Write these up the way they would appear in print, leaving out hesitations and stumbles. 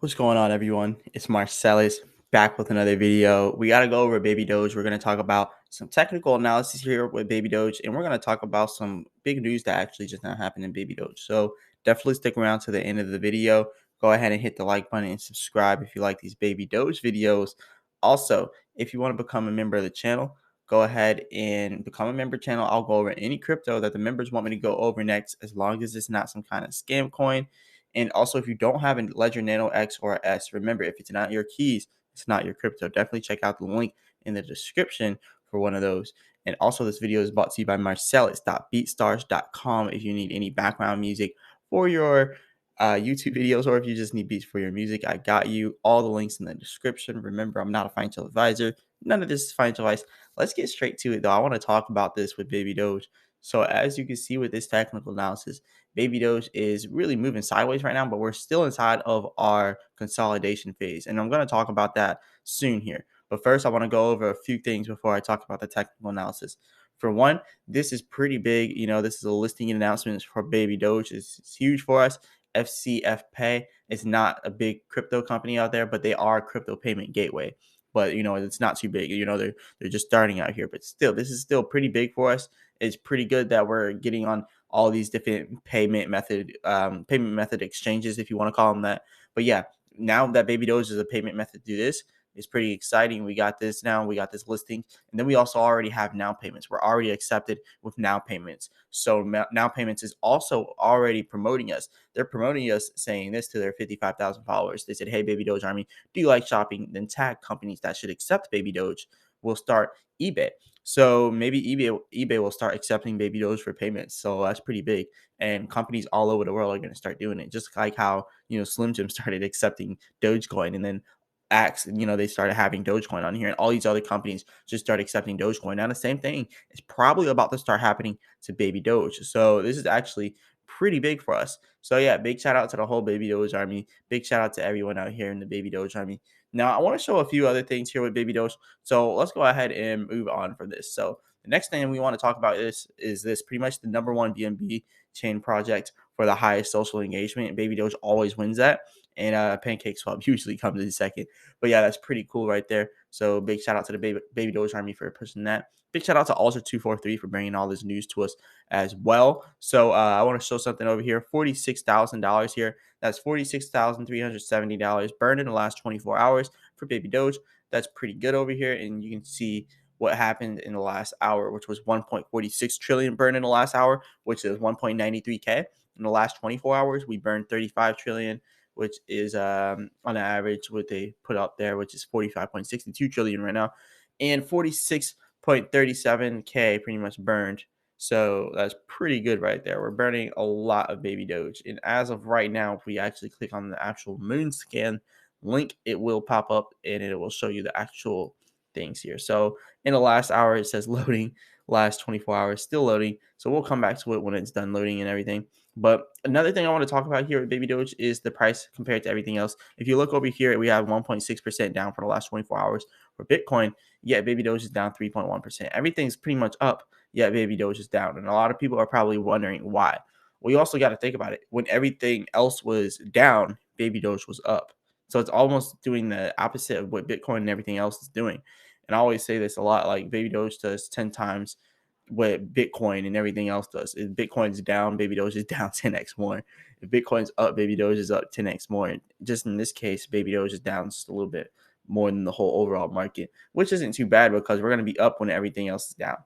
What's going on, everyone? It's Marcellus back with another video. We got to go over Baby Doge. We're going to talk about some technical analysis here with Baby Doge, and we're going to talk about some big news that actually just now happened in Baby Doge. So definitely stick around to the end of the video. Go ahead and hit the like button and subscribe if you like these Baby Doge videos. Also, if you want to become a member of the channel, go ahead and become a member channel. I'll go over any crypto that the members want me to go over next, as long as it's not some kind of scam coin. And also, if you don't have a Ledger Nano X or S, remember, if it's not your keys, it's not your crypto. Definitely check out the link in the description for one of those. And also, this video is brought to you by marcellus.beatstars.com if you need any background music for your YouTube videos, or if you just need beats for your music, I got you. All the links in the description. Remember, I'm not a financial advisor. None of this is financial advice. Let's get straight to it, though. I want to talk about this with Baby Doge. So as you can see with this technical analysis, Baby Doge is really moving sideways right now, but we're still inside of our consolidation phase. And I'm going to talk about that soon here. But first, I want to go over a few things before I talk about the technical analysis. For one, this is pretty big. This is a listing announcement for Baby Doge. It's huge for us. FCF Pay is not a big crypto company out there, but they are a crypto payment gateway. But it's not too big. They're just starting out here. But still, this is still pretty big for us. It's pretty good that we're getting on all these different payment method exchanges, if you want to call them that. But yeah, now that Baby Doge is a payment method to this, it's pretty exciting. We got this now. We got this listing. And then we also already have now payments. We're already accepted with now payments. So now payments is also already promoting us. They're promoting us, saying this to their 55,000 followers. They said, hey, Baby Doge Army, do you like shopping? Then tag companies that should accept Baby Doge. We'll start eBay. So maybe eBay will start accepting Baby Doge for payments. So that's pretty big. And companies all over the world are going to start doing it. Just like how, Slim Jim started accepting Dogecoin, and then Axe, they started having Dogecoin on here, and all these other companies just start accepting Dogecoin. Now the same thing is probably about to start happening to Baby Doge. So this is actually pretty big for us. So yeah, big shout out to the whole Baby Doge Army. Big shout out to everyone out here in the Baby Doge Army. Now I want to show a few other things here with Baby Doge. So let's go ahead and move on from this. So the next thing we want to talk about is this pretty much the number one BNB chain project for the highest social engagement. Baby Doge always wins that, and Pancake Swap usually comes in second. But yeah, that's pretty cool right there. So big shout out to the Baby Doge Army for pushing that. Big shout out to Ultra243 for bringing all this news to us as well. So I want to show something over here. $46,000 here. That's $46,370 burned in the last 24 hours for Baby Doge. That's pretty good over here, and you can see what happened in the last hour, which was 1.46 trillion burned in the last hour, which is 1.93K. In the last 24 hours, we burned 35 trillion, which is on average what they put up there, which is 45.62 trillion right now, and 46.37K pretty much burned. So that's pretty good right there. We're burning a lot of Baby Doge. And as of right now, if we actually click on the actual moon scan link, it will pop up and it will show you the actual things here. So in the last hour, it says loading. Last 24 hours, still loading. So we'll come back to it when it's done loading and everything. But another thing I want to talk about here with Baby Doge is the price compared to everything else. If you look over here, we have 1.6% down for the last 24 hours for Bitcoin. Yet Baby Doge is down 3.1%. Everything's pretty much up, yet Baby Doge is down. And a lot of people are probably wondering why. Well, you also got to think about it. When everything else was down, Baby Doge was up. So it's almost doing the opposite of what Bitcoin and everything else is doing. And I always say this a lot, like Baby Doge does 10 times what Bitcoin and everything else does. If Bitcoin's down, Baby Doge is down 10x more. If Bitcoin's up, Baby Doge is up 10x more. And just in this case, Baby Doge is down just a little bit more than the whole overall market, which isn't too bad because we're going to be up when everything else is down.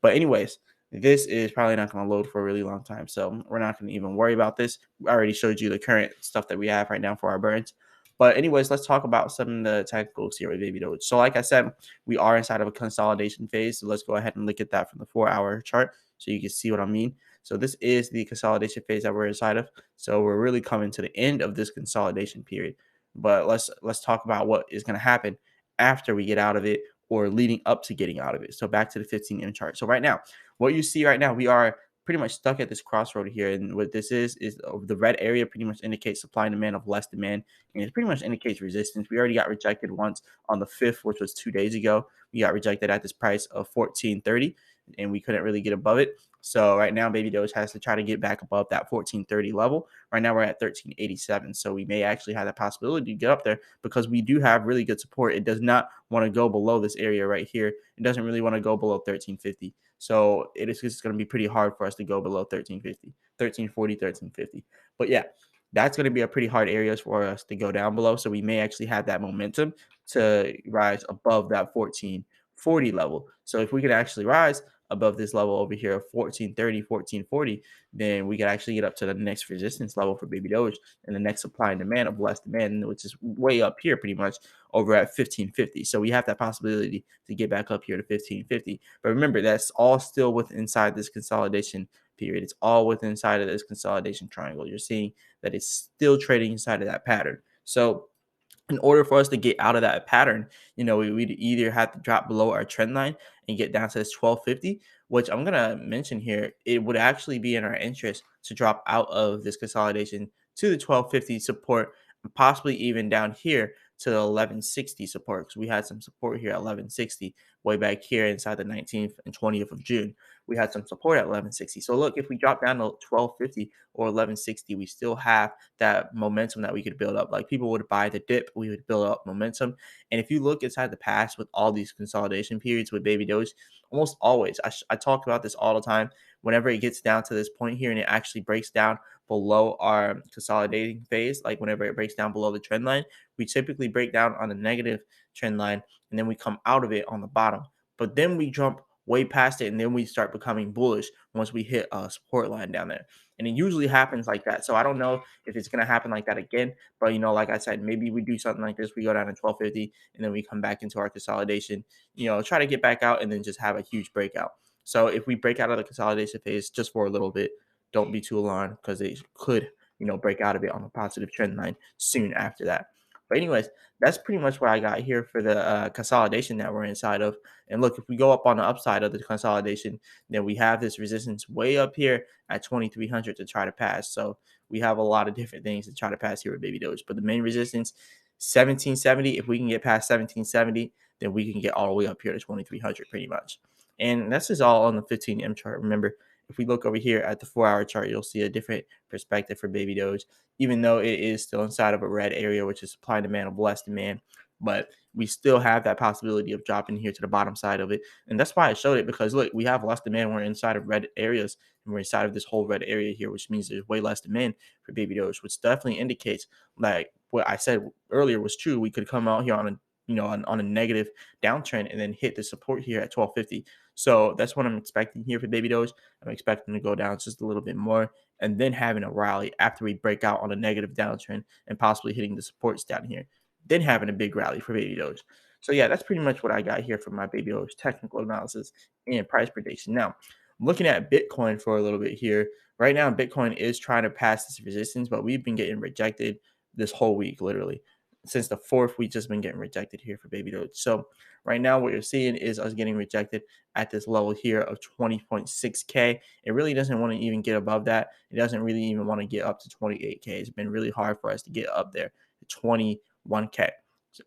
But anyways, this is probably not going to load for a really long time. So we're not going to even worry about this. I already showed you the current stuff that we have right now for our burns. But anyways, let's talk about some of the technicals here with Baby Doge. So like I said, we are inside of a consolidation phase. So let's go ahead and look at that from the 4-hour chart so you can see what I mean. So this is the consolidation phase that we're inside of. So we're really coming to the end of this consolidation period. But let's talk about what is going to happen after we get out of it or leading up to getting out of it. So back to the 15M chart. So right now, what you see right now, we are pretty much stuck at this crossroad here. And what this is the red area pretty much indicates supply and demand of less demand. And it pretty much indicates resistance. We already got rejected once on the 5th, which was 2 days ago. We got rejected at this price of 14.30, and we couldn't really get above it. So right now, Baby Doge has to try to get back above that 1430 level. Right now, we're at 1387. So we may actually have the possibility to get up there because we do have really good support. It does not want to go below this area right here. It doesn't really want to go below 1350. So it is just going to be pretty hard for us to go below 1350, 1340, 1350. But yeah, that's going to be a pretty hard area for us to go down below. So we may actually have that momentum to rise above that 1440 level. So if we could actually rise above this level over here of 1430, 1440, then we could actually get up to the next resistance level for Baby Doge and the next supply and demand of less demand, which is way up here pretty much over at 1550. So we have that possibility to get back up here to 1550. But remember, that's all still within inside this consolidation period. It's all within inside of this consolidation triangle. You're seeing that it's still trading inside of that pattern. So in order for us to get out of that pattern, we'd either have to drop below our trend line and get down to this 1250, which I'm gonna mention here. It would actually be in our interest to drop out of this consolidation to the 1250 support, and possibly even down here to the 1160 support, because we had some support here at 1160 way back here inside the 19th and 20th of June. We had some support at 1160. So look, if we drop down to 1250 or 1160, we still have that momentum that we could build up. Like people would buy the dip, we would build up momentum. And if you look inside the past with all these consolidation periods with Baby Doge, almost always, I talk about this all the time. Whenever it gets down to this point here and it actually breaks down below our consolidating phase, like whenever it breaks down below the trend line, we typically break down on the negative trend line and then we come out of it on the bottom. But then we jump way past it and then we start becoming bullish once we hit a support line down there. And it usually happens like that. So I don't know if it's going to happen like that again. But, like I said, maybe we do something like this. We go down to 1250 and then we come back into our consolidation, try to get back out and then just have a huge breakout. So if we break out of the consolidation phase just for a little bit, don't be too alarmed because it could, break out of it on a positive trend line soon after that. But anyways, that's pretty much what I got here for the consolidation that we're inside of. And look, if we go up on the upside of the consolidation, then we have this resistance way up here at 2300 to try to pass. So we have a lot of different things to try to pass here with Baby Doge. But the main resistance, 1770. If we can get past 1770, then we can get all the way up here to 2300 pretty much. And this is all on the 15M chart. Remember, if we look over here at the 4-hour chart, you'll see a different perspective for Baby Doge, even though it is still inside of a red area, which is supply and demand of less demand. But we still have that possibility of dropping here to the bottom side of it. And that's why I showed it, because look, we have less demand. We're inside of red areas and we're inside of this whole red area here, which means there's way less demand for Baby Doge, which definitely indicates like what I said earlier was true. We could come out here on a on a negative downtrend and then hit the support here at 1250. So that's what I'm expecting here for Baby Doge. I'm expecting to go down just a little bit more and then having a rally after we break out on a negative downtrend and possibly hitting the supports down here, then having a big rally for Baby Doge. So yeah, that's pretty much what I got here for my Baby Doge technical analysis and price prediction. Now, looking at Bitcoin for a little bit here. Right now, Bitcoin is trying to pass this resistance, but we've been getting rejected this whole week, literally. Since the 4th, we've just been getting rejected here for Baby Doge. So right now, what you're seeing is us getting rejected at this level here of 20.6K. It really doesn't want to even get above that. It doesn't really even want to get up to 28K. It's been really hard for us to get up there to 21K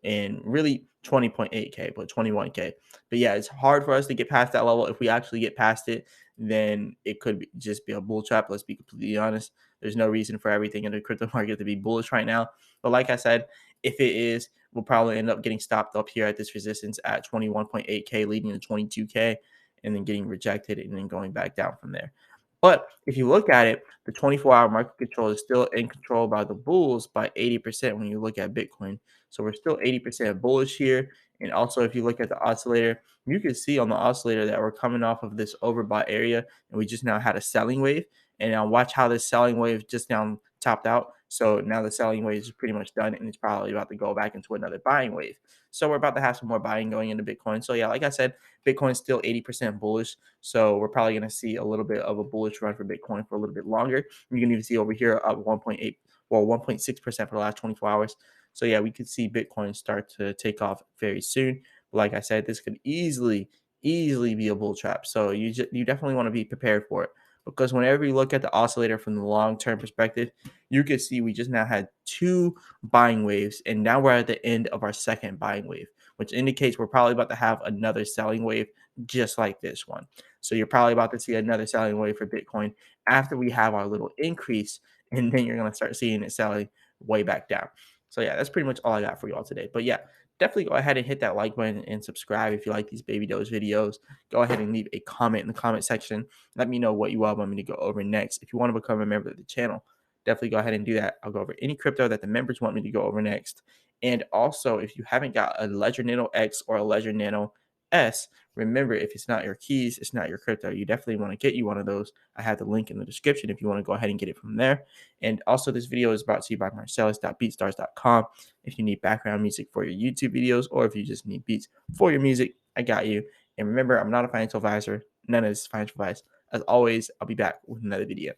and really 20.8K, but 21K. But yeah, it's hard for us to get past that level. If we actually get past it, then it could just be a bull trap. Let's be completely honest. There's no reason for everything in the crypto market to be bullish right now. But like I said, if it is, we'll probably end up getting stopped up here at this resistance at 21.8K, leading to 22K, and then getting rejected and then going back down from there. But if you look at it, the 24-hour market control is still in control by the bulls by 80% when you look at Bitcoin. So we're still 80% bullish here. And also, if you look at the oscillator, you can see on the oscillator that we're coming off of this overbought area, and we just now had a selling wave. And now watch how this selling wave just now topped out. So now the selling wave is pretty much done, and it's probably about to go back into another buying wave. So we're about to have some more buying going into Bitcoin. So yeah, like I said, Bitcoin's still 80% bullish. So we're probably going to see a little bit of a bullish run for Bitcoin for a little bit longer. You can even see over here up 1.8, well, 1.6% for the last 24 hours. So yeah, we could see Bitcoin start to take off very soon. But like I said, this could easily be a bull trap. So you definitely want to be prepared for it. Because whenever you look at the oscillator from the long-term perspective, you can see we just now had 2 buying waves, and now we're at the end of our second buying wave, which indicates we're probably about to have another selling wave just like this one. So you're probably about to see another selling wave for Bitcoin after we have our little increase, and then you're going to start seeing it selling way back down. So yeah, that's pretty much all I got for you all today. But yeah, definitely go ahead and hit that like button and subscribe if you like these Baby Doge videos. Go ahead and leave a comment in the comment section. Let me know what you all want me to go over next. If you want to become a member of the channel, definitely go ahead and do that. I'll go over any crypto that the members want me to go over next. And also, if you haven't got a Ledger Nano X or a Ledger Nano S, remember, if it's not your keys, it's not your crypto. You definitely want to get you one of those. I have the link in the description if you want to go ahead and get it from there. And also, this video is brought to you by marcellus.beatstars.com. If you need background music for your YouTube videos, or if you just need beats for your music, I got you. And remember, I'm not a financial advisor. None of this is financial advice. As always, I'll be back with another video.